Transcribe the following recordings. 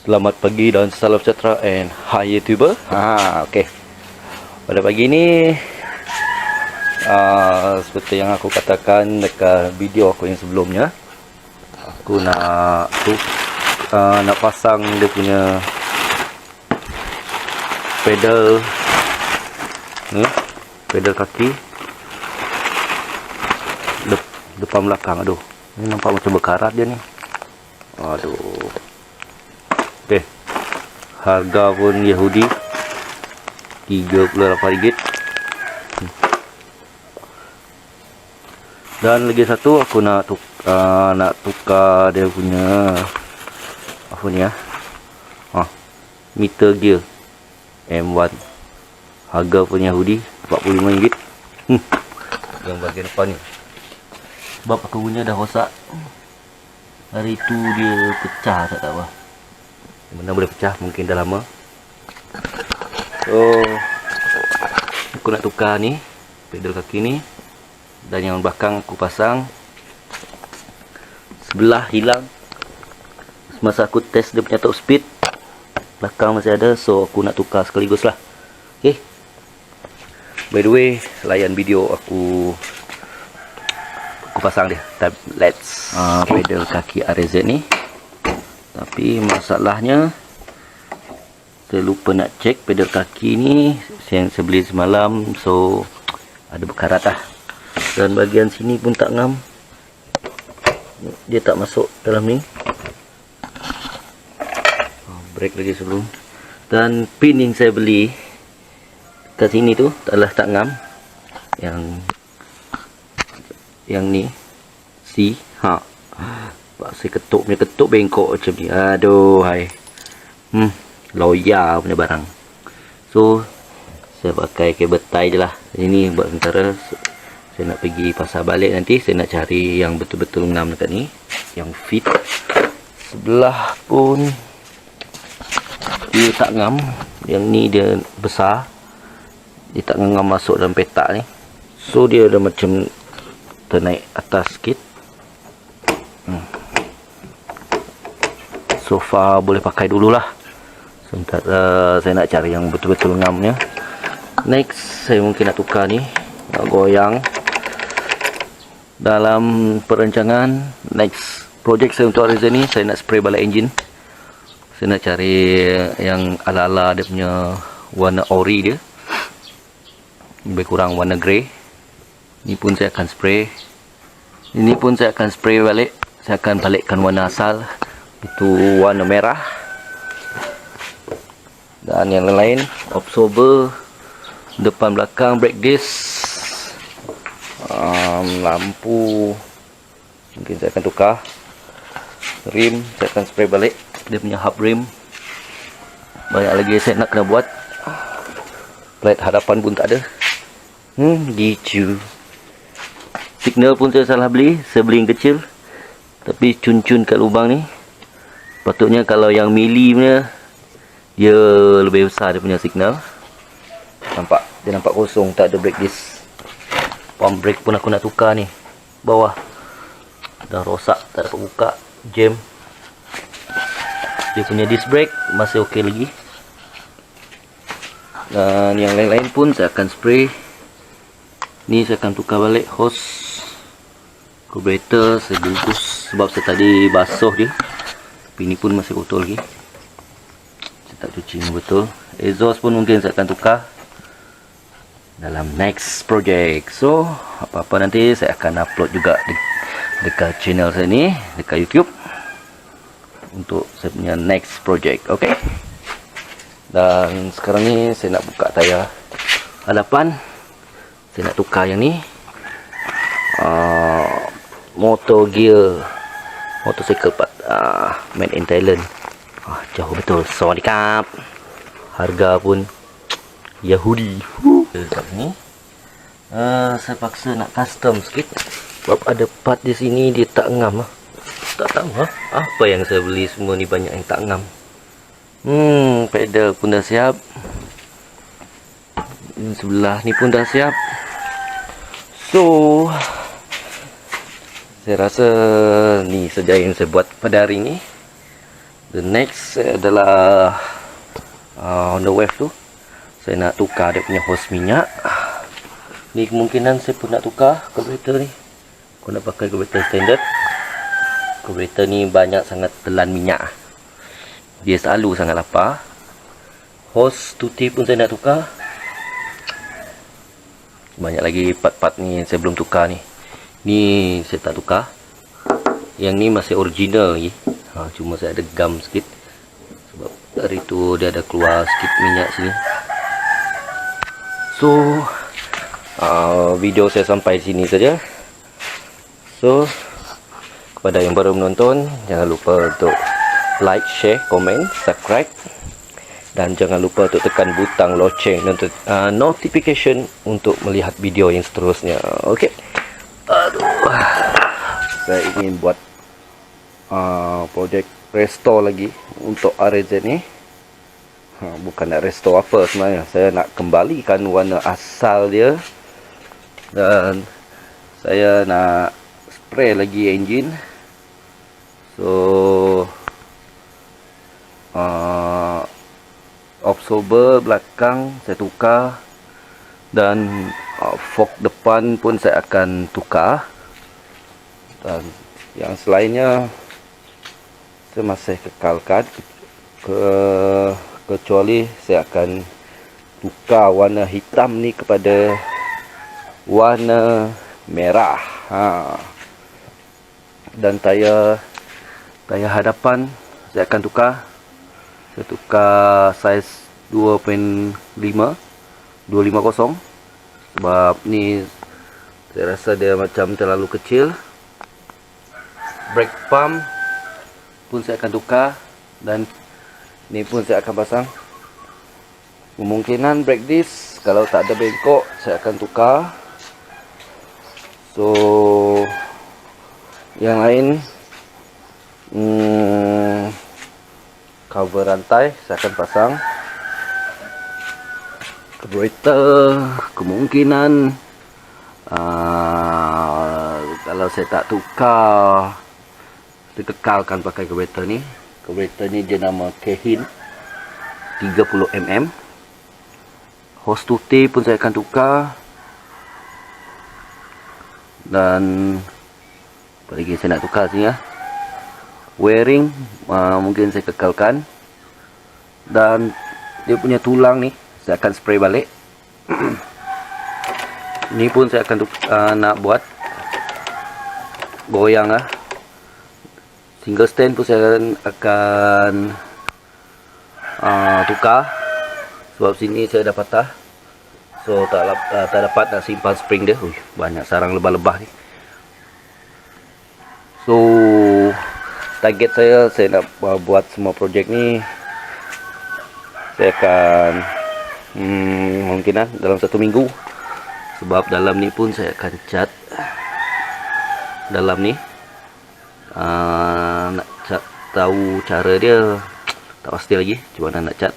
Selamat pagi dan salam sejahtera and hi YouTuber. Okay. Pada pagi ni seperti yang aku katakan dekat video aku yang sebelumnya, aku nak pasang dia punya pedal ni, pedal kaki depan belakang. Aduh, ni nampak macam berkarat dia ni. Aduh. Okay. Harga pun Yahudi RM38. Dan lagi satu aku nak tukar dia punya apa ni meter gear M1. Harga pun Yahudi RM45. Yang bahagian depan ni, sebab aku punya dah rosak. Hari tu dia pecah, tak tahu lah. Mana boleh pecah, mungkin dah lama. So aku nak tukar ni pedal kaki ni, dan yang belakang aku pasang sebelah hilang. Semasa aku test dia punya top speed, belakang masih ada, so aku nak tukar sekaligus lah. Okay. By the way, layan video aku pasang dia. Let's pedal kaki RZ ni. Tapi masalahnya saya lupa nak cek pedal kaki ni yang saya beli semalam, so ada berkarat lah. Dan bahagian sini pun tak ngam, dia tak masuk dalam ni. Break lagi sebelum. Dan pin yang saya beli kat sini tu tak ngam. Yang ni saya ketuk bengkok macam ni. Aduh, hai. Loya punya barang. So saya pakai kabel tie je lah. Ini buat sementara. Saya nak pergi pasar balik nanti, saya nak cari yang betul-betul ngam dekat ni, yang fit. Sebelah pun dia tak ngam. Yang ni dia besar, dia tak ngam masuk dalam petak ni. So dia dah macam ternaik atas sikit. So far boleh pakai dululah. Sementara saya nak cari yang betul-betul ngamnya. Next, saya mungkin nak tukar ni, nak goyang. Dalam perancangan next project saya untuk Ariza ni, saya nak spray balik engine. Saya nak cari yang ala-ala dia punya warna ori dia, lebih kurang warna grey. Ini pun saya akan spray. Ini pun saya akan spray balik. Saya akan balikkan warna asal, itu warna merah. Dan yang lain, absorber depan belakang, brake disc, lampu mungkin saya akan tukar. Rim saya akan spray balik, dia punya hub rim. Banyak lagi saya nak kena buat. Plate hadapan pun tak ada. Gitu. Signal pun saya salah beli. Saya beli yang kecil, tapi cun-cun kat lubang ni. Patutnya kalau yang mili punya, dia lebih besar dia punya signal. Nampak, dia nampak kosong, tak ada brake disc. Pump brake pun aku nak tukar ni, bawah dah rosak, tak dapat buka, jam. Dia punya disc brake masih ok lagi. Dan yang lain-lain pun saya akan spray. Ni saya akan tukar balik hose carburetor, saya bungkus sebab saya tadi basuh dia. Tapi ini pun masih kotor lagi, saya tak cuci ni betul. Exhaust pun mungkin saya akan tukar dalam next project. So apa-apa nanti saya akan upload juga dekat channel saya ni, dekat YouTube, untuk saya punya next project. Okay. Dan sekarang ni saya nak buka tayar hadapan. Saya nak tukar yang ni, motor gear motorcycle part, made in Thailand. Jauh betul. Sawadikap. Harga pun Yahudi. Ni saya paksa nak custom sikit, sebab ada part di sini dia tak ngam. Tak tahu apa yang saya beli semua ni, banyak yang tak ngam. Pedal pun dah siap. Sebelah ni pun dah siap. So saya rasa ni saja yang saya buat pada hari ini. The next adalah Honda Wave tu. Saya nak tukar dia punya hose minyak. Ni kemungkinan saya pun nak tukar carburetor ni. Aku nak pakai carburetor standard. Carburetor ni banyak sangat telan minyak. Dia selalu sangat lapar. Hose tuti pun saya nak tukar. Banyak lagi part-part ni saya belum tukar ni. Ni saya tak tukar. Yang ni masih original lagi. Cuma saya ada gam sikit. Sebab dari tu dia ada keluar sikit minyak sini. So video saya sampai sini saja. So kepada yang baru menonton, jangan lupa untuk like, share, komen, subscribe, dan jangan lupa untuk tekan butang loceng dan notification untuk melihat video yang seterusnya. Okey. Aduh, saya ingin buat projek restore lagi untuk RZ ni. Bukan nak restore apa sebenarnya, saya nak kembalikan warna asal dia. Dan saya nak spray lagi enjin. So absorber belakang saya tukar. Dan fork depan pun saya akan tukar. Dan yang selainnya saya masih kekalkan, kecuali saya akan tukar warna hitam ni kepada warna merah. Dan tayar hadapan saya akan tukar. Saya tukar saiz 2.50 sebab ni saya rasa dia macam terlalu kecil. Brake pump pun saya akan tukar. Dan ni pun saya akan pasang. Kemungkinan brake disc kalau tak ada bengkok saya akan tukar. So yang lain, cover rantai saya akan pasang. Carburetor kemungkinan kalau saya tak tukar, saya kekalkan pakai carburetor ni. Carburetor ni dia nama Kehin 30mm. Hose tuti pun saya akan tukar. Dan apa lagi saya nak tukar sini ya. Wiring mungkin saya kekalkan. Dan dia punya tulang ni saya akan spray balik. Ni pun saya akan nak buat goyang lah. Single stand pun saya akan tukar. Sebab sini saya dah patah. So tak dapat nak simpan spring dia. Banyak sarang lebah-lebah ni. So target saya nak buat semua projek ni. Saya akan mungkinan dalam 1 minggu. Sebab dalam ni pun saya akan cat. Dalam ni nak cat, tahu cara dia tak pasti lagi macam mana nak cat.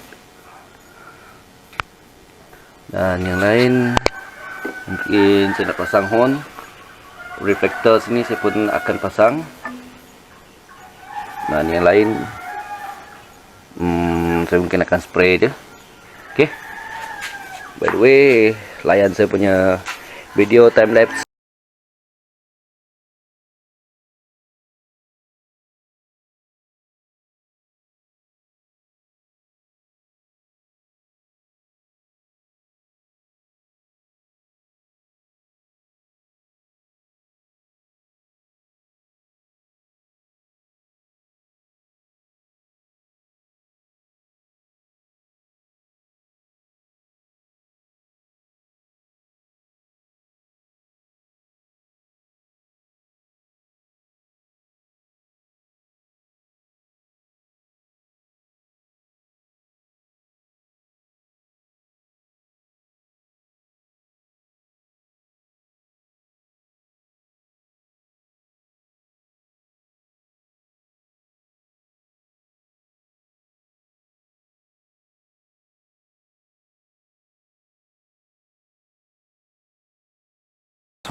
Dan yang lain mungkin saya nak pasang horn. Reflektor sini saya pun akan pasang. Dan yang lain saya mungkin akan spray dia. Okay. By the way, layan saya punya video time lapse.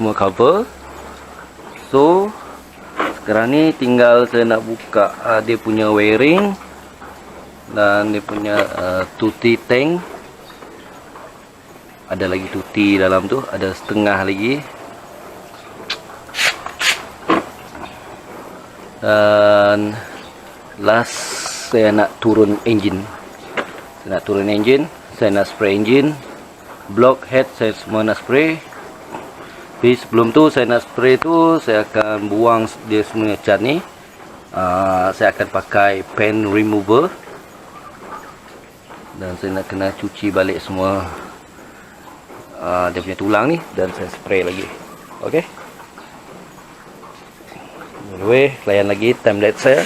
Semua cover. So sekarang ni tinggal saya nak buka dia punya wiring Dan dia punya tuti tank, ada lagi tuti dalam tu, ada setengah lagi. Dan last saya nak turun engine. Saya nak spray engine, block head saya semua nak spray. Tapi sebelum tu saya nak spray tu, saya akan buang dia semua cat ni. Saya akan pakai pen remover, dan saya nak kena cuci balik semua dia punya tulang ni, dan saya spray lagi. Okey. Anyway, layan lagi time lapse saya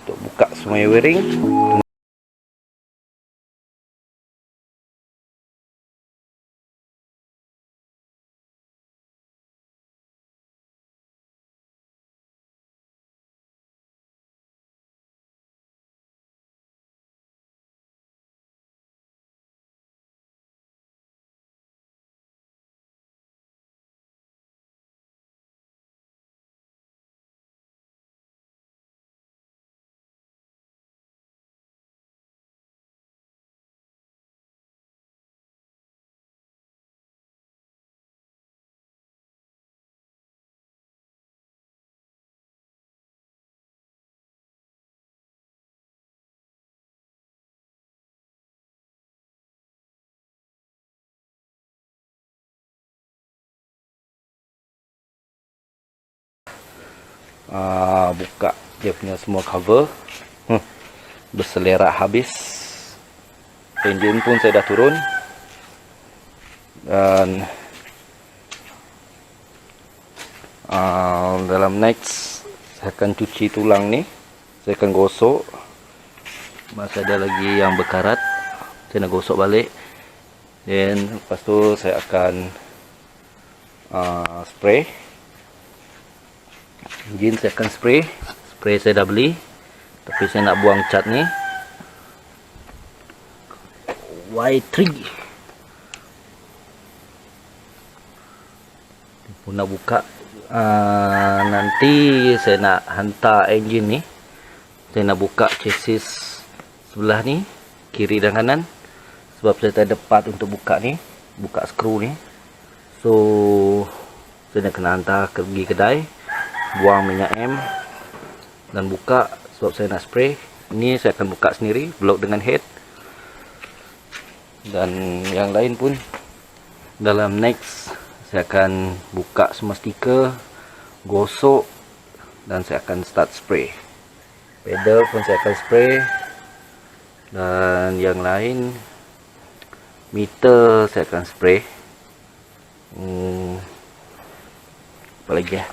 untuk buka semua wiring. Buka dia punya semua cover. Berselerak habis. Engine pun saya dah turun. Dan dalam next saya akan cuci tulang ni. Saya akan gosok. Masih ada lagi yang berkarat, saya nak gosok balik. Dan lepas tu saya akan spray engine. Saya akan spray saya dah beli, tapi saya nak buang cat ni. Y3 pun nak buka. Nanti saya nak hantar engine ni. Saya nak buka chassis sebelah ni, kiri dan kanan, sebab saya tak ada part untuk buka ni, buka skru ni. So saya nak kena hantar pergi kedai, buang minyak M dan buka, sebab saya nak spray. Ini saya akan buka sendiri, block dengan head. Dan yang lain pun dalam next saya akan buka semua stiker, gosok, dan saya akan start spray. Pedal pun saya akan spray. Dan yang lain, meter saya akan spray. Apa lagi ya?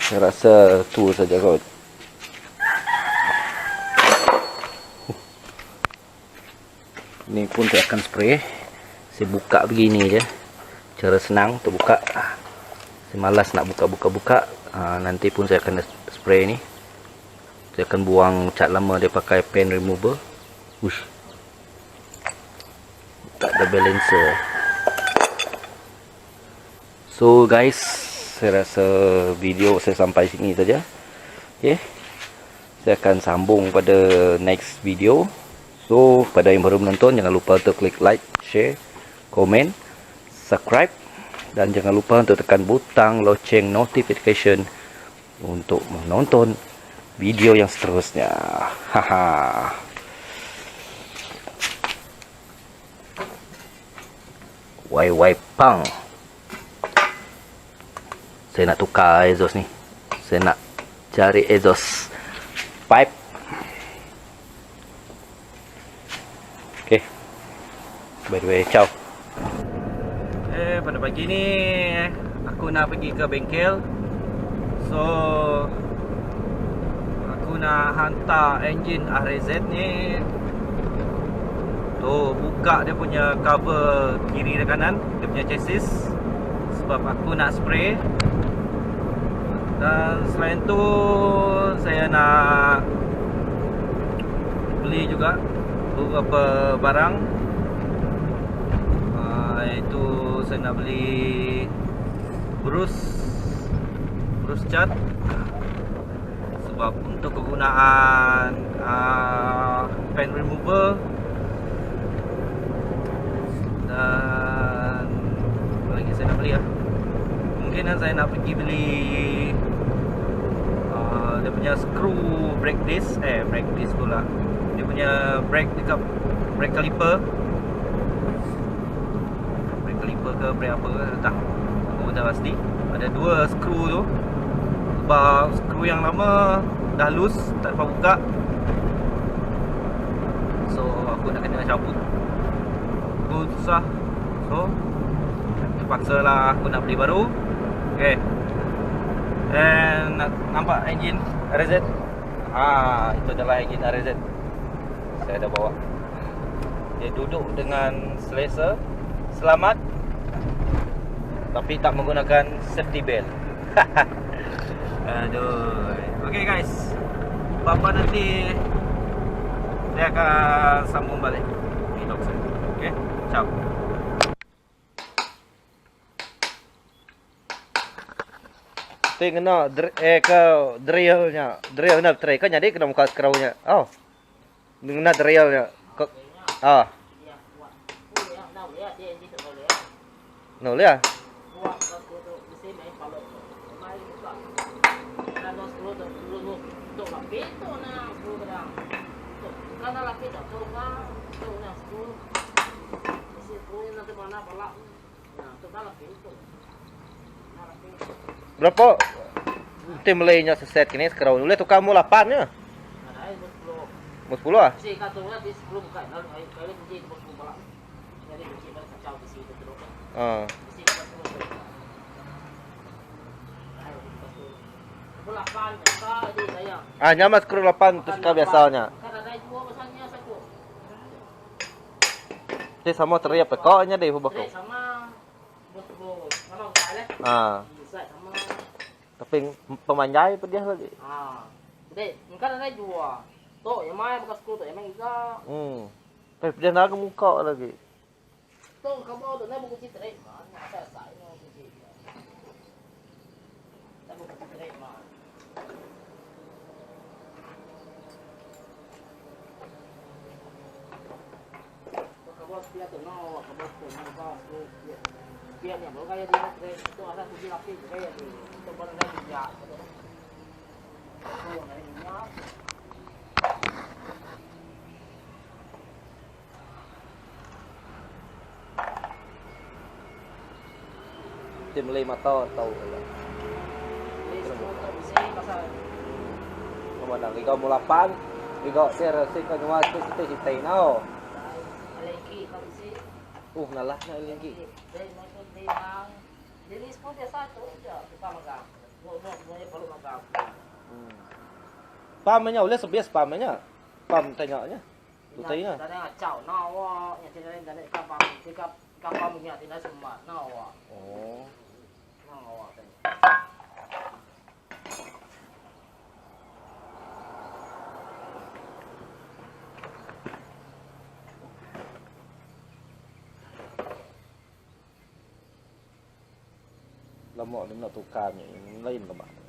Saya rasa tu saja kot. Ni pun saya akan spray. Saya buka begini je, cara senang untuk buka. Saya malas nak buka. Nanti pun saya akan spray ni. Saya akan buang cat lama dia pakai pen remover. Ush, tak ada balancer. So guys, saya rasa video saya sampai sini saja. Okay, saya akan sambung pada next video. So pada yang baru menonton, jangan lupa untuk klik like, share, komen, subscribe, dan jangan lupa untuk tekan butang loceng notification untuk menonton video yang seterusnya. Haha. Wai pang. Saya nak tukar exhaust ni. Saya nak cari exhaust pipe. Okay. By the way, ciao. Pada pagi ni aku nak pergi ke bengkel. So aku nak hantar engine RZ ni. Tu buka dia punya cover kiri dan kanan, dia punya chassis, sebab aku nak spray. Dan selain tu saya nak beli juga beberapa barang. Iaitu saya nak beli brus cat, sebab Sebab untuk kegunaan fan remover dan apa lagi saya nak beli lah. Mungkin saya nak pergi beli dia punya screw brake disc pula. Dia punya brake dekat brake caliper ke brake apa tak, aku tak pasti. Ada 2 screw tu. Sebab screw yang lama dah loose, tak dapat buka. So aku nak kena cabut. Itu susah. So terpaksa lah aku nak beli baru. Okay. And nampak engine RZ. Itu adalah engine RZ. Saya dah bawa. Dia duduk dengan selesa, selamat, tapi tak menggunakan safety belt. Aduh. Okay guys, bapa nanti saya akan sambung balik vlog saya. Okay, ciao. Kena drill nak try kan jadi kena muka screw-nya. Oh. Kena drill-nya. No lihat. Berapa tim lainnya seset kini sekarang boleh tukar mu 8 nya. Mau 10 ah? Si katanya di 10 bukan. Kalau kunci 10 balak. Jadi kunci balak kacau di situ terus. Nyama skru 8 terus kah biasanya. Kan ada 2 pasangnya satu. Jadi sama teriak pekoknya deh hubako. Sama bos kalau kalah. Sama. Tapi pemanjai pe dia lagi. Jadi kan ada 2. Tuh, yang main bekas skru tu yang main juga. Tapi dia nak muka lagi. Tuh, kamu tu nak buku citra mana? Saya nak buku citra. Tak buku citra mana? Dia tu no, kamu tu nampak tu dia ni baru kaya dia tu ada tu dia lapis kaya dia tu barang dia dia. Oh, nanya. Tim lay mata tahu lah. Kamu nak liga mula 8, liga saya rasa kau cuma cita-cita nao. Nalah na lagi. Jadi sport dia satu aja, kita magang. Mo perlu magang. Pamnya boleh sebias pamnya. Pam tanyanya. Tutainya. Tanya cau nawa, yang tidak ada kapam punya tidak semua nawa. Oh. Nawa tanya. Lama ni nak tukarnya yang lain ke mana?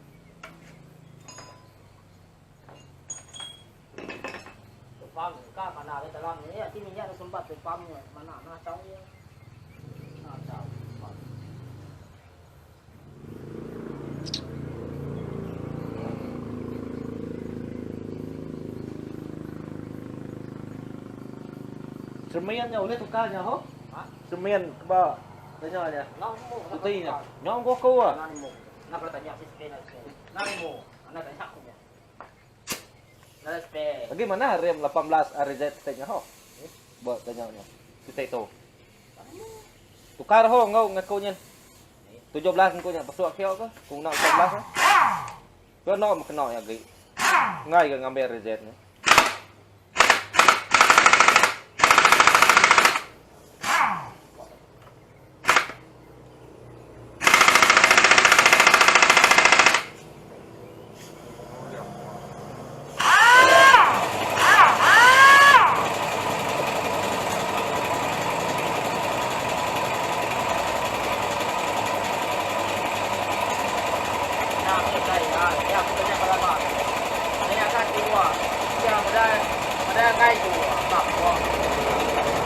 Pam kan mana ada dalam ni ya, sini ya ada sempat pamnya mana tahu ya. Tahu. Cermiannya boleh tukarnya ho? Cermian ke bawah. Tanya dia. Putihnya. Nyong koko ah. Nak tanya si spena. Narimu. Anak tanya aku ya. Nak spena. Bagaimana rem 18 RZ tanya ho? Buat tanyanya. Kita itu. Tukar ho ngau ngakunya. 17 ngakunya pasuk kio ke? Kung nak 18 ah. Kau nak makna ya gi. Ngai ke ngambil RZ ni. Ya, aku tanya berapa?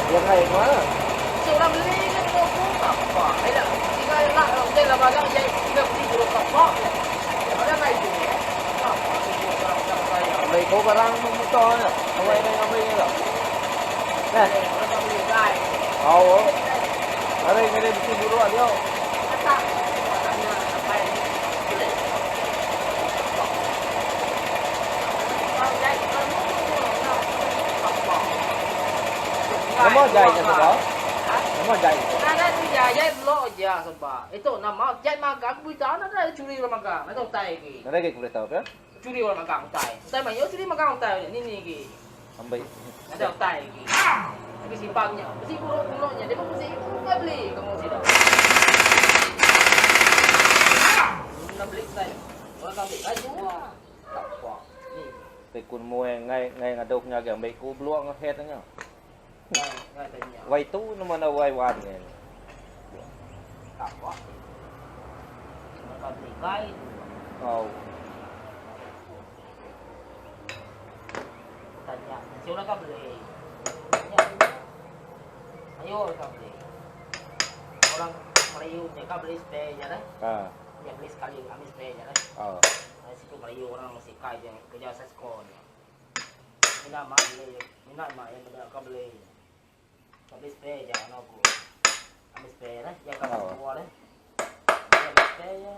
Yang lain mana? Seorang beli kan kau apa? Ada. Tinggal nak dia lah barang jadi kita beli dulu apa? Ada nak itu. Beli kau barang motornya. Awak yang ambil ni lah. Nah, Orang beli guys. awak. Ada yang ada di dulu dia. Tak. Katanya apa ini? Nama jahitnya sebab? Nama jahit. Ada dia jahit lo aja sebab. Itu nama jahit magang bukan ada curi orang magang. Itu tai lagi. Ada yang boleh tahu kan? Curi orang magang tai. Tai mana curi magang tai ni lagi. Ambil. Ada tai lagi. Tapi simpangnya, mesti kurang-kurangnya dia pun mesti enggak beli kamu sudah. Nak beli tai. Orang beli aja. Tak apa. Ni. Tekun muai ngay ngaduknya cái ambil ku beluang head nya. Ngai tanya. Wai tu nama na wai wan ni. Tak apa. Orang beli kai. Oh. Tanya, siapa nak beli? Ayo nak beli. Orang Melayu mereka beli spray je lah. Dia beli sekali ambil spray je lah. Oh. Situ Melayu orang mesti kaya kerja seskon. Minat mak yang benda kau beli. Kau beli spray je anak aku. Ambil spray lah, dia akan keluar lah. Dia ambil spray je.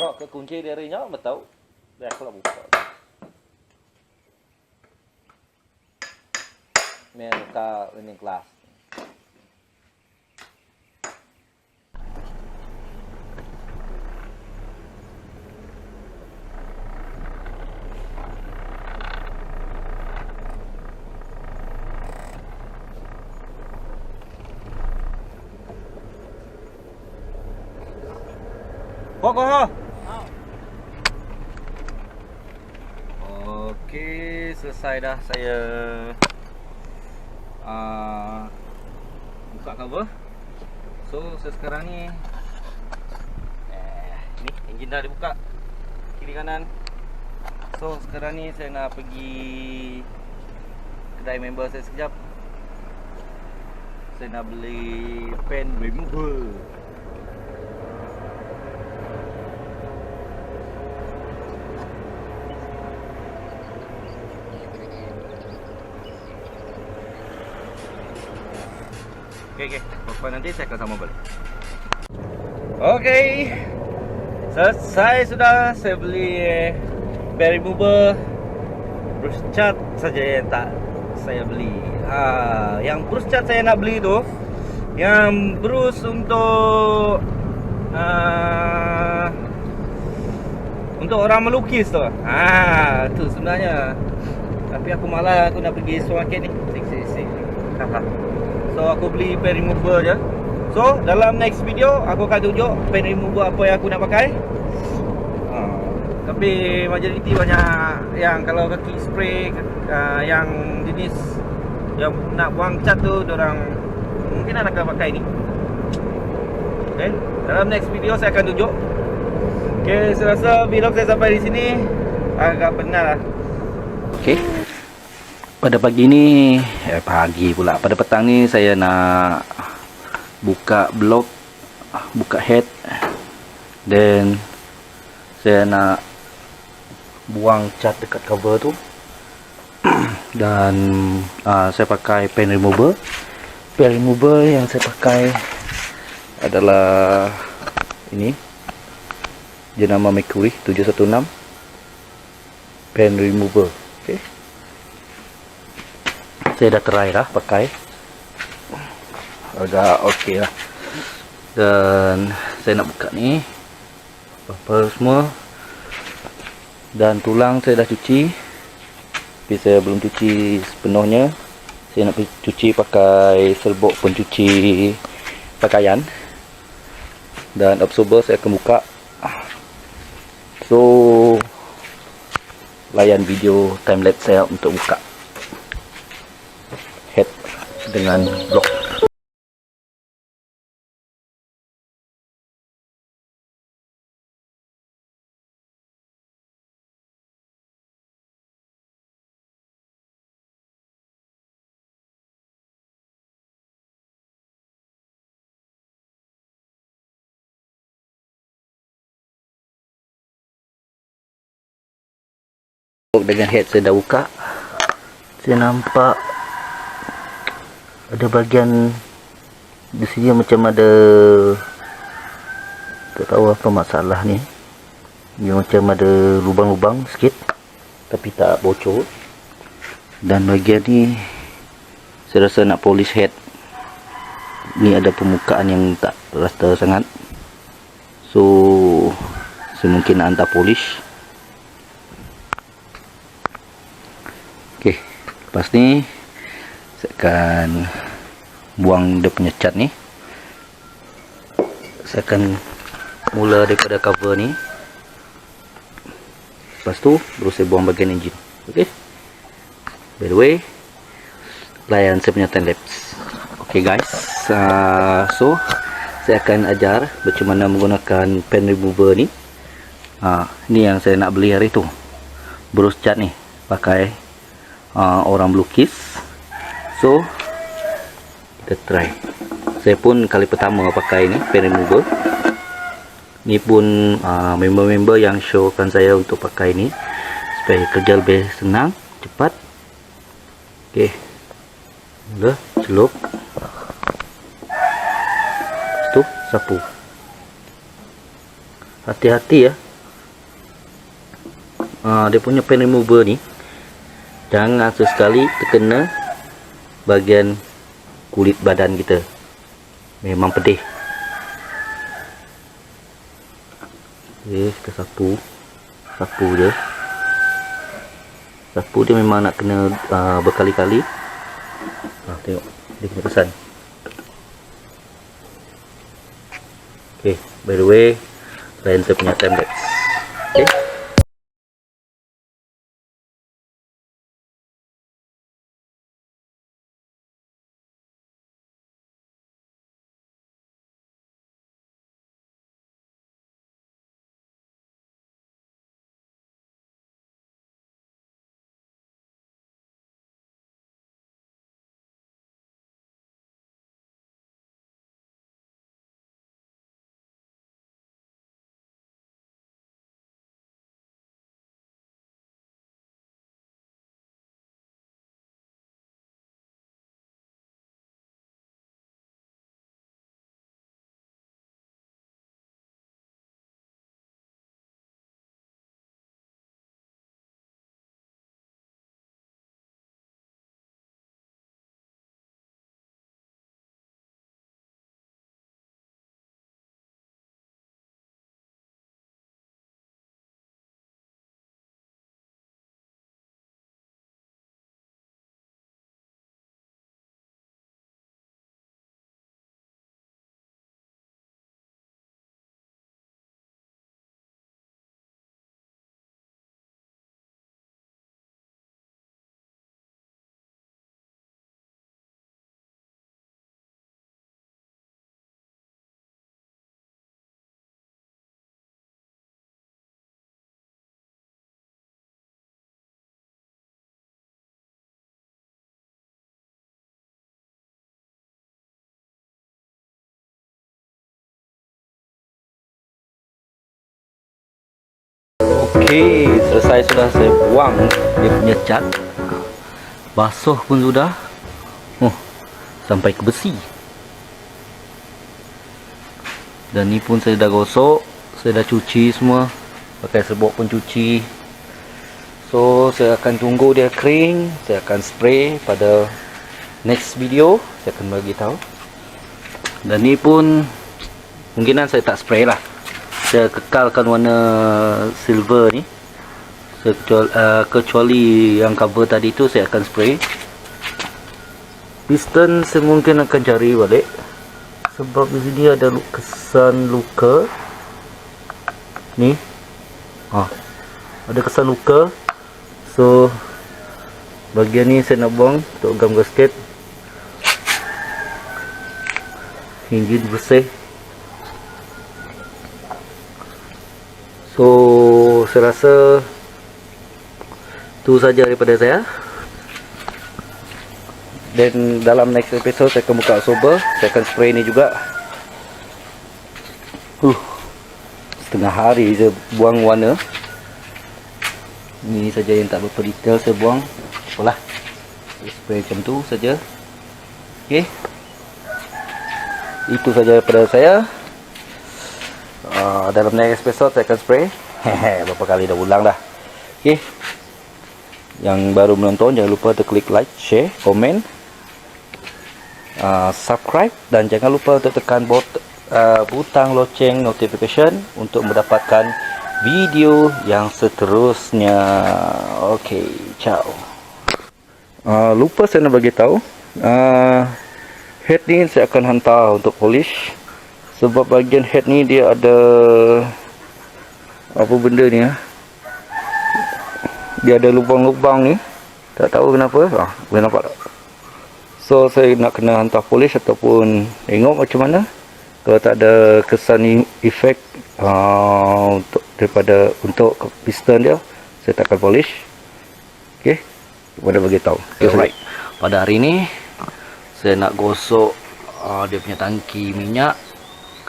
Kok kekunci dari nya betul. Dah kalau buka. Mereka ini kelas. Kok. Okey, selesai dah saya buka cover. So, sekarang ni ni enjin dah dibuka kiri kanan. So, sekarang ni saya nak pergi kedai member saya sekejap. Saya nak beli pen remover. Okey. Lepas nanti saya akan sama balik. Okey. Selesai sudah. Saya beli pen remover. Brush cat saja yang tak saya beli. Yang brush cat saya nak beli tu, yang brush untuk orang melukis tu. Tu sebenarnya. Tapi aku malas, aku nak pergi supermarket ni. Sik. So aku beli pen remover je. So dalam next video aku akan tunjuk pen remover apa yang aku nak pakai. Tapi majoriti banyak yang kalau kaki spray yang jenis yang nak buang cat tu diorang mungkin akan pakai ni. Okay, dalam next video saya akan tunjuk. Okay, saya rasa vlog saya sampai di sini agak benar lah. Okay. Pada pagi ni, pagi pula, pada petang ni saya nak buka blok, buka head, dan saya nak buang cat dekat cover tu. Dan saya pakai pen remover. Pen remover yang saya pakai adalah ini, jenama Mercury 716 pen remover. Okay. Saya dah try lah pakai, agak okey lah. Dan saya nak buka ni apa semua. Dan tulang saya dah cuci, tapi saya belum cuci sepenuhnya. Saya nak cuci pakai serbuk pencuci pakaian. Dan absorber saya akan buka. So layan video time lapse saya untuk buka head dengan blok. Dengan head saya dah buka, saya nampak ada bahagian di sini macam ada, tak tahu apa masalah ni. Dia macam ada lubang-lubang sikit tapi tak bocor. Dan bahagian ni saya rasa nak polish head. Ni ada permukaan yang tak rata sangat, so saya mungkin nak hantar polish. Okey, lepas ni saya akan buang dia punya cat ni. Saya akan mula daripada cover ni, lepas tu baru saya buang bahagian enjin. Okey, by the way, layan saya punya time lapse. Okey guys, so saya akan ajar macam mana menggunakan pen remover ni. Ni yang saya nak beli hari tu, brush cat ni, pakai orang melukis. So kita try. Saya pun kali pertama pakai ni pen remover. Ni pun member-member yang showkan saya untuk pakai ni supaya kerja lebih senang, cepat. Okey, mula celup, lepas tu sapu. Hati-hati ya, dia punya pen remover ni jangan sesekali terkena bahagian kulit badan kita, memang pedih. Okey, kita sapu je. Sapu dia memang nak kena berkali-kali. Tengok dia punya kesan. Okey, by the way, lain saya punya time lapse. Okey. Okey, selesai sudah saya buang dia punya cat. Basuh pun sudah. Sampai ke besi. Dan ni pun saya dah gosok, saya dah cuci semua. Pakai serbuk pun cuci. So, saya akan tunggu dia kering. Saya akan spray pada next video. Saya akan bagi tahu. Dan ni pun mungkinan saya tak spray lah. Saya kekalkan warna silver ni. Kecuali yang cover tadi tu saya akan spray. Piston saya mungkin akan cari balik, sebab di sini ada kesan luka ni. Ada kesan luka. So bahagian ni saya nak buang untuk gam gasket. Enjin bersih. So saya rasa itu saja daripada saya. Dan dalam next episode saya akan buka sober. Saya akan spray ni juga. Setengah hari saya buang warna. Ini saja yang tak berapa detail saya buang. Apalah. Saya spray macam tu saja. Okey. Itu saja daripada saya. Dalam next episode saya akan spray. Berapa kali dah ulang dah. Okey. Yang baru menonton jangan lupa klik like, share, komen, subscribe dan jangan lupa untuk tekan butang loceng notification untuk mendapatkan video yang seterusnya. Okey, ciao. Lupa saya nak bagi tahu, head ni saya akan hantar untuk polish. Sebab bahagian head ni dia ada apa benda ni dia ada lubang-lubang ni. Tak tahu kenapa. Boleh nampak tak? So saya nak kena hantar polish ataupun tengok macam mana. Kalau tak ada kesan efek untuk piston dia, saya takkan polish. Okey. Kepada bagi tahu. Alright. Pada hari ni saya nak gosok dia punya tangki minyak,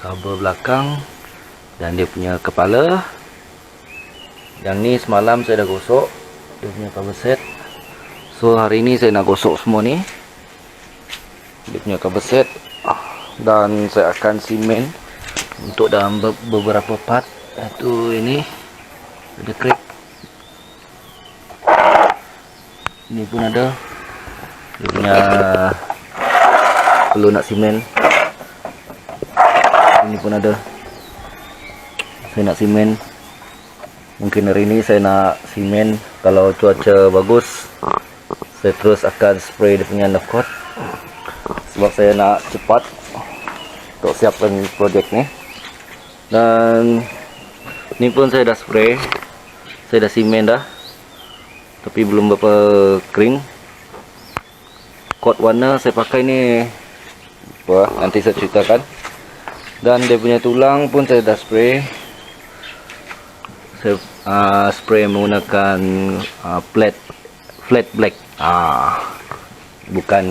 kabel belakang dan dia punya kepala. Yang ni semalam saya dah gosok dia punya cover set. So hari ni saya nak gosok semua ni dia punya cover set, dan saya akan simen untuk dalam beberapa part. Itu ini ada crack, ini pun ada dia punya perlu nak simen. Ini pun ada saya nak simen. Mungkin hari ini saya nak simen. Kalau cuaca bagus, saya terus akan spray dia punya nerf coat. Sebab saya nak cepat untuk siapkan projek ni. Dan ni pun saya dah spray, saya dah simen dah, tapi belum berapa kering. Coat warna saya pakai ni apa, nanti saya ceritakan. Dan dia punya tulang pun saya dah spray. Saya spray menggunakan flat black, bukan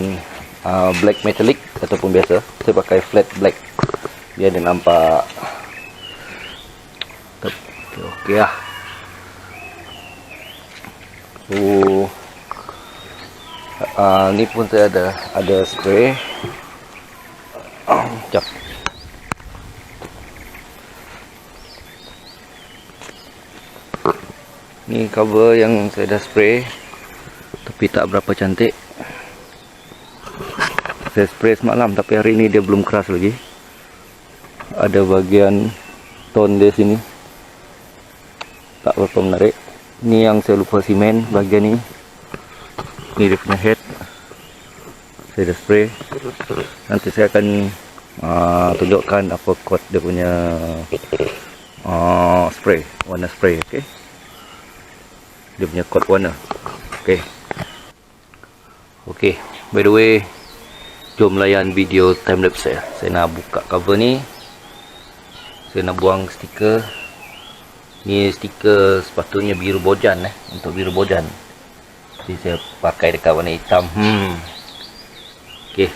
black metallic ataupun biasa. Saya pakai flat black biar dia nampak okey lah. So ni pun saya ada spray. Jap. Ni cover yang saya dah spray, tapi tak berapa cantik. Saya spray semalam, tapi hari ni dia belum keras lagi. Ada bahagian tone dia sini tak berapa menarik. Ni yang saya lupa simen bahagian ni. Ni dia punya head, saya dah spray. Nanti saya akan tunjukkan apa coat dia punya spray, warna spray. Okey, dia punya coat warna. Okey, by the way, jom layan video timelapse saya. Saya nak buka cover ni. Saya nak buang stiker. Ni stiker sepatutnya biru bojan untuk biru bojan. Jadi saya pakai dekat warna hitam. Okey.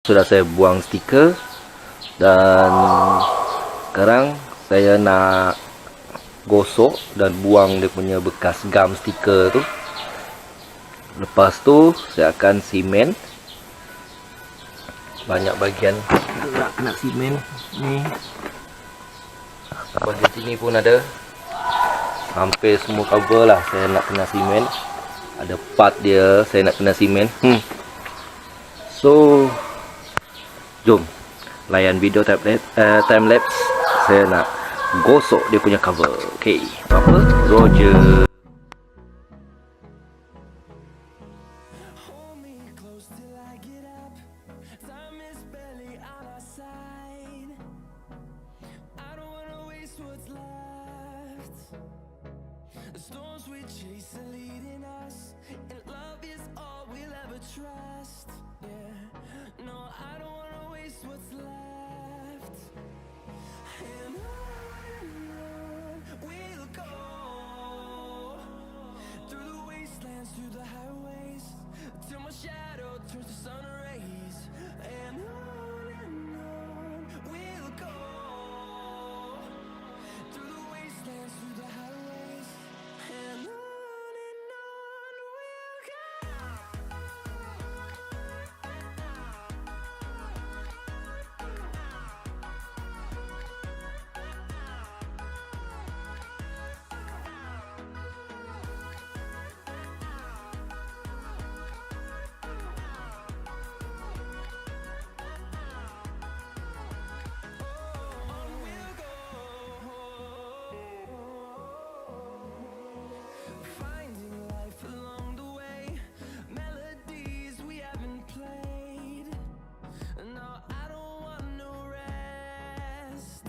Sudah saya buang stiker dan sekarang saya nak gosok dan buang dia punya bekas gam stiker tu. Lepas tu saya akan simen. Banyak bahagian nak kena simen ni. Bahagian sini pun ada. Hampir semua cover lah saya nak kena simen. Ada part dia saya nak kena simen. So jom layan video time lapse. Saya nak gosok dia punya cover. Okey, apa? Roger. The storms we chase are leading us, and love is all we'll ever trust. Yeah, no, I don't wanna waste what's left. And on we'll go, through the wastelands, through the highways, till my shadow turns to sun rays. And on we'll go, through the wastelands, through the highways, and on we'll go. On we'll go, finding life along the way, melodies we haven't played. No, I don't want no rest,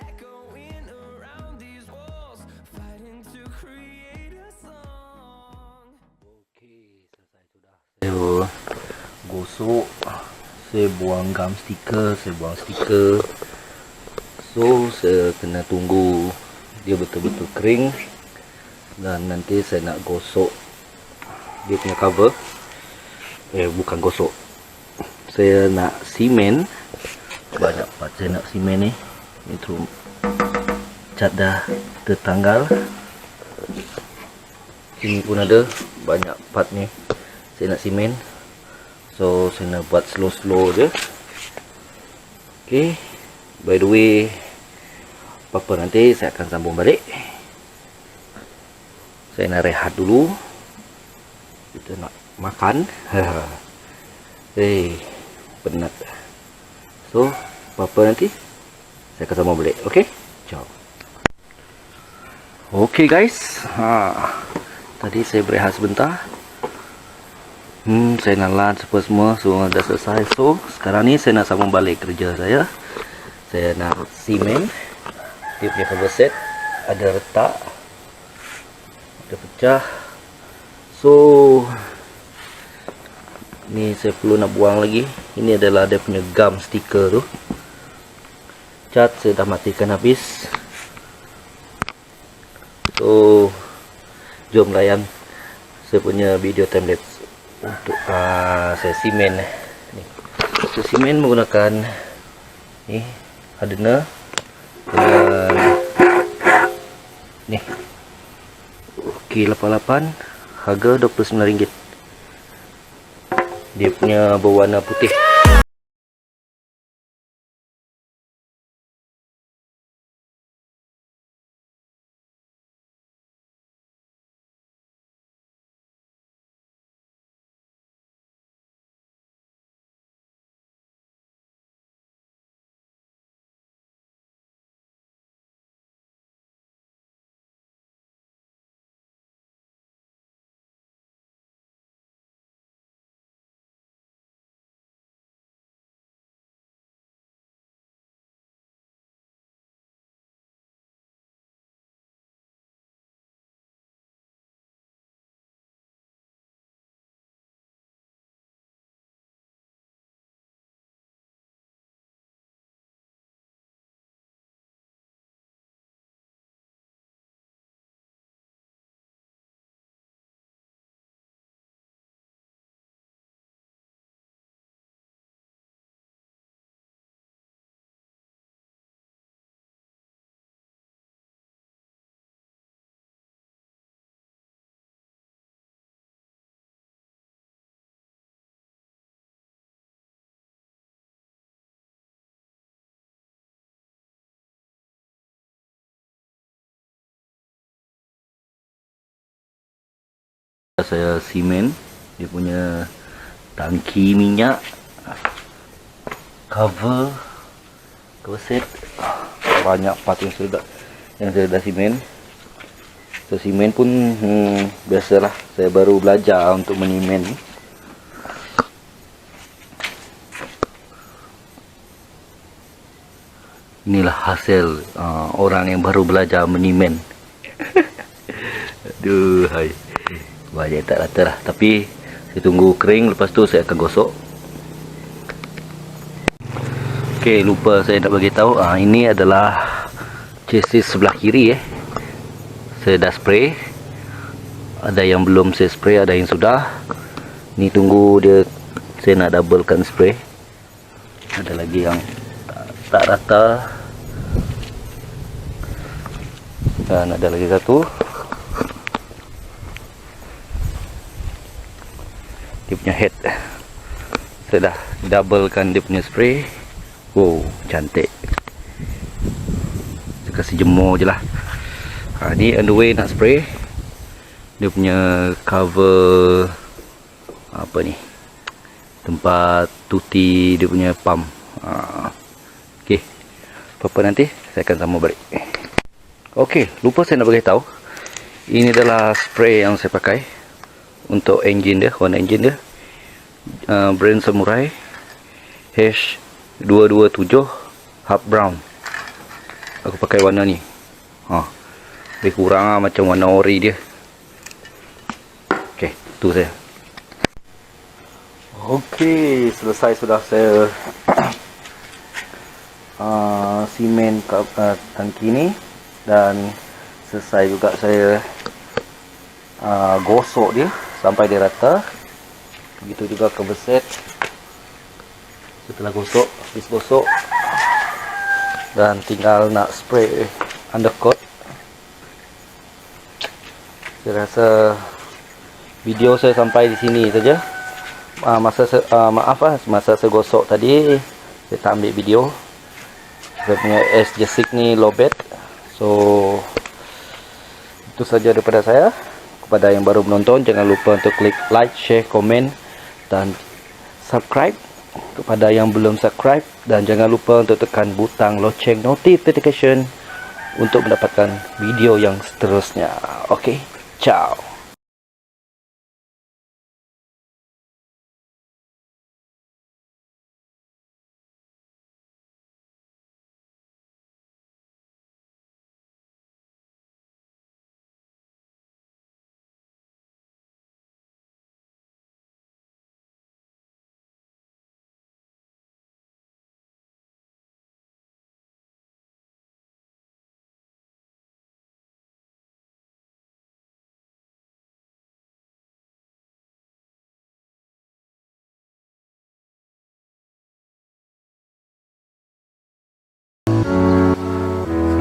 echoing around these walls, fighting to create a song. Okey, selesai sudah. Saya gosok, saya buang gum stiker, saya buang stiker. So, saya kena tunggu dia betul-betul kering. Dan nanti saya nak gosok dia punya cover. Bukan gosok. Saya nak simen. Banyak part saya nak simen ni. Ni tu cat dah tertanggal. Sini pun ada banyak part ni. Saya nak simen. So saya nak buat slow-slow je. Okay. By the way, apa-apa nanti saya akan sambung balik. Saya nak rehat dulu. Kita nak makan. Hey, penat. So, apa-apa nanti saya akan sambung balik. Okay? Ciao. Okay guys. Tadi saya berehat sebentar. Saya nak lunch semua dah selesai. So, sekarang ni saya nak sambung balik kerja saya. Saya nak simen. Dia punya cover set ada retak, ada pecah. So, ni saya perlu nak buang lagi. Ini adalah dia punya gum stiker tu. Cat saya dah matikan habis. So, jom layan saya punya video timelapse untuk saya simen ni. Saya simen menggunakan ni hardener dan ni K88, harga RM29. Dia punya berwarna putih. Saya simen dia punya tangki minyak, cover set, banyak part yang saya dah simen. So simen pun biasalah, saya baru belajar untuk menimen. Inilah hasil orang yang baru belajar menimen. Duh, hai. Banyak tak rata lah. Tapi saya tunggu kering, lepas tu saya akan gosok. Okey, lupa saya nak bagi tahu. Ini adalah chassis sebelah kiri Saya dah spray. Ada yang belum saya spray, ada yang sudah. Ni tunggu dia, saya nak doublekan spray. Ada lagi yang tak rata. Dan ada lagi satu. Dia punya head. Saya dah doublekan dia punya spray. Wow, cantik. Saya kasih jemur je lah. Ni on the way nak spray. Dia punya cover apa ni, tempat tuti dia punya pump. Okey, apa-apa nanti saya akan sambung balik. Okey, lupa saya nak bagi tahu. Ini adalah spray yang saya pakai untuk engine dia, warna engine dia. Brand Samurai H227 Hub Brown. Aku pakai warna ni. Lebih kurang lah, macam warna ori dia. Okey, tu saya. Okey, selesai sudah saya simen tangki ni, dan selesai juga saya gosok dia sampai dia rata. Begitu juga cover set. Setelah gosok, habis gosok, dan tinggal nak spray undercoat. Saya rasa video saya sampai di sini saja. Masa saya gosok tadi saya tak ambil video. Saya punya S-Jessic ni lowbat. So itu saja daripada saya. Kepada yang baru menonton, jangan lupa untuk klik like, share, komen dan subscribe. Kepada yang belum subscribe, dan jangan lupa untuk tekan butang loceng notification untuk mendapatkan video yang seterusnya. Okey, ciao.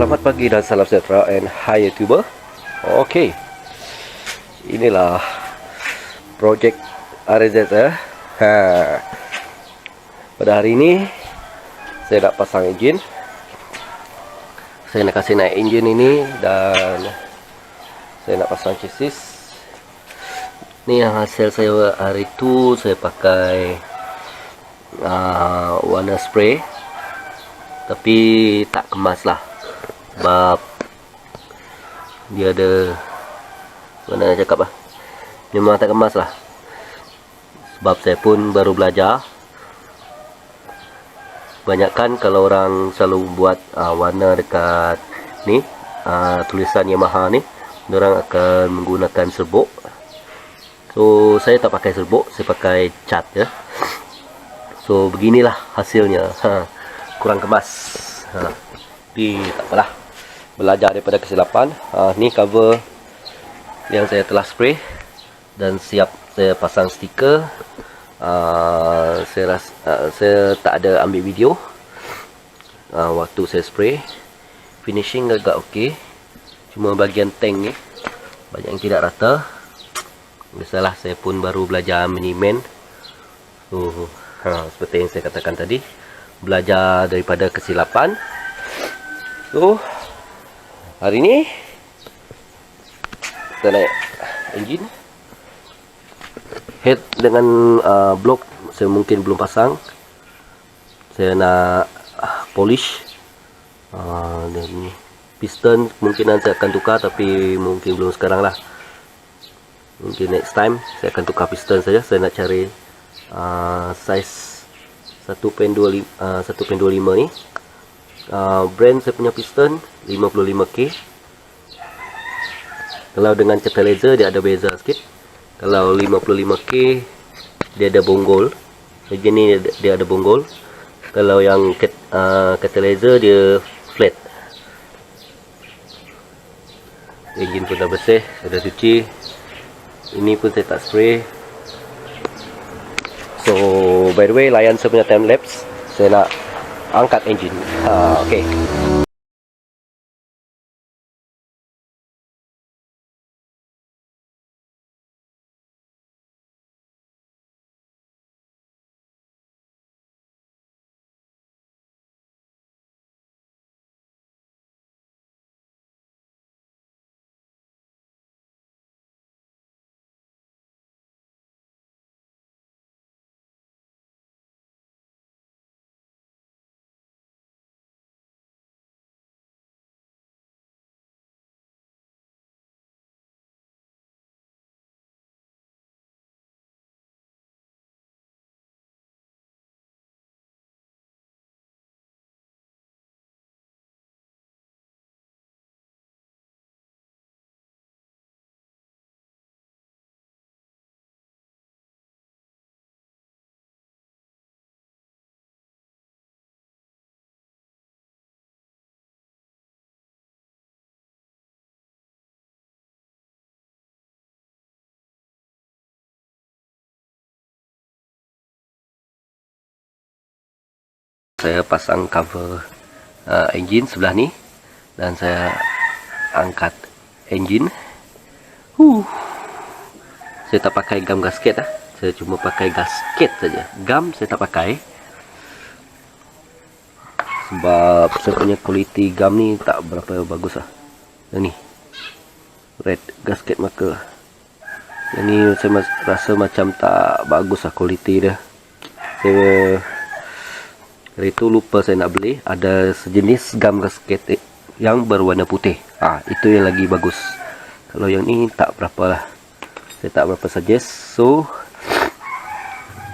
Selamat pagi dan salam sejahtera, and hi YouTuber. Okey, inilah projek RZ Pada hari ini saya nak pasang enjin. Saya nak kasih naik enjin ini, dan saya nak pasang chassis. Ni yang hasil saya hari itu. Saya pakai warna spray, tapi tak kemas lah. Sebab dia ada, mana nak cakap lah, memang tak kemas lah. Sebab saya pun baru belajar. Banyakkan kalau orang selalu buat warna dekat ni, tulisan Yamaha ni, orang akan menggunakan serbuk. So saya tak pakai serbuk, saya pakai cat ya. So beginilah hasilnya. Kurang kemas. Tapi tak apalah, belajar daripada kesilapan. Ni cover yang saya telah spray dan siap saya pasang stiker. Saya tak ada ambil video waktu saya spray. Finishing agak okey, cuma bahagian tank ni banyak yang tidak rata. Biasalah, saya pun baru belajar miniman. So seperti yang saya katakan tadi, belajar daripada kesilapan. So hari ini kita naik engine. Head dengan blok saya mungkin belum pasang. Saya nak polish. Dan piston mungkinan saya akan tukar, tapi mungkin belum sekarang lah. Mungkin next time saya akan tukar piston saja. Saya nak cari size 1.25 ni. Brand saya punya piston 55K. Kalau dengan cetak laser dia ada beza sikit. Kalau 55K dia ada bonggol. Lagi ni dia ada bonggol. Kalau yang cetak laser dia flat. Engine pun dah bersih, sudah cuci. Ini pun saya tak spray. So by the way, layan saya punya time lapse. Saya nak angkat engine. Okay. Saya pasang cover engine sebelah ni dan saya angkat engine. Saya tak pakai gam gasket lah. Saya cuma pakai gasket saja. Gam saya tak pakai. Sebab saya punya kualiti gam ni tak berapa bagus lah. Yang ni red gasket marker. Yang ni saya rasa macam tak bagus lah kualiti dia. Saya dari itu lupa saya nak beli. Ada sejenis gam gasket yang berwarna putih. Itu yang lagi bagus. Kalau yang ni tak berapa lah. Saya tak berapa suggest. So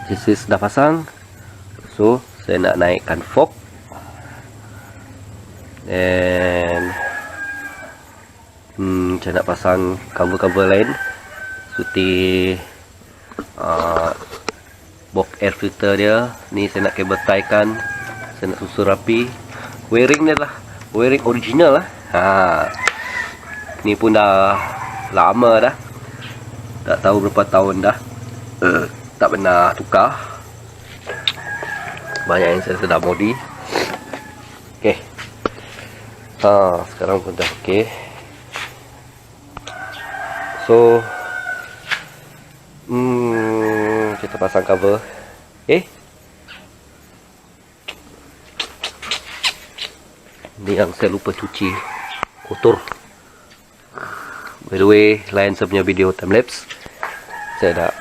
this is dah pasang. So saya nak naikkan fork. And saya nak pasang cover-cover lain seperti box air filter dia. Ni saya nak kabel tiekan. Saya nak susun rapi. Wiring dia lah, wiring original lah. Ni pun dah lama dah. Tak tahu berapa tahun dah. Tak pernah tukar. Banyak yang saya sedang modi. Okay. Sekarang pun dah okay. So kita pasang cover. Ni yang saya lupa cuci, kotor. By the way, lain saya punya video time lapse. Saya dah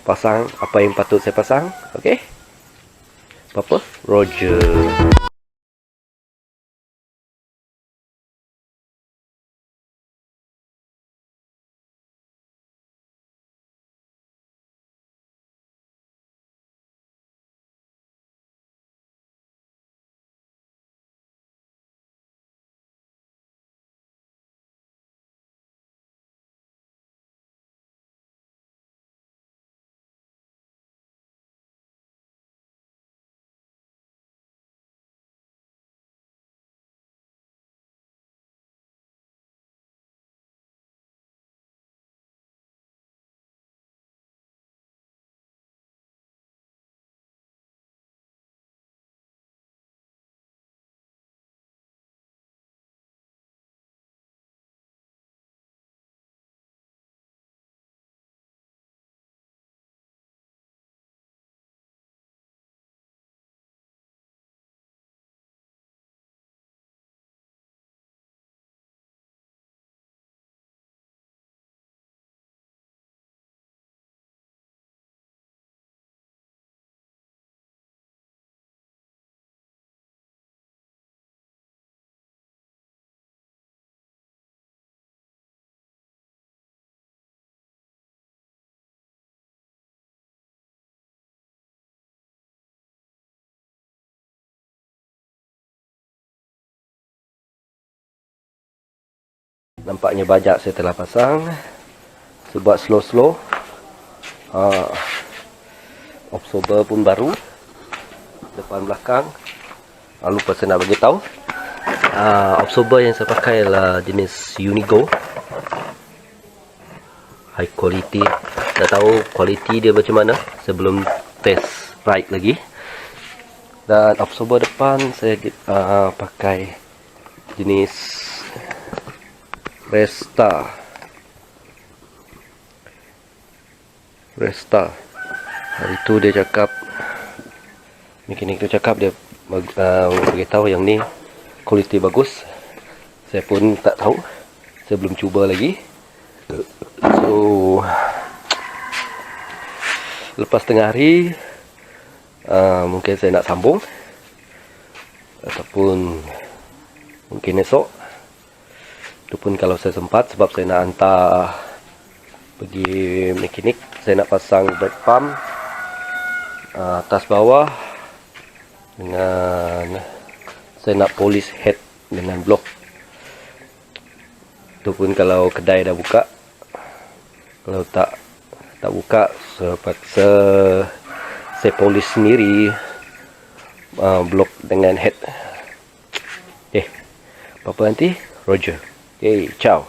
pasang apa yang patut saya pasang. Okay. Apa? Roger. Nampaknya banyak saya telah pasang. Sebab slow-slow. Absorber pun baru. Depan belakang. Lupa saya nak bagi tahu. Absorber yang saya pakai adalah jenis Unigo. High quality. Tak tahu kualiti dia macam mana. Saya belum test right lagi. Dan absorber depan saya pakai jenis Resta. Hari tu dia cakap, mekanik tu cakap dia beritahu yang ni kualiti bagus. Saya pun tak tahu. Saya belum cuba lagi. So lepas tengah hari mungkin saya nak sambung, ataupun mungkin esok. Itu pun kalau saya sempat, sebab saya nak hantar pergi mekanik. Saya nak pasang brake pump atas bawah, dengan saya nak polish head dengan blok. Itu pun kalau kedai dah buka. Kalau tak buka, terpaksa saya polish sendiri blok dengan head. Apa-apa nanti, Roger. Okay, ciao.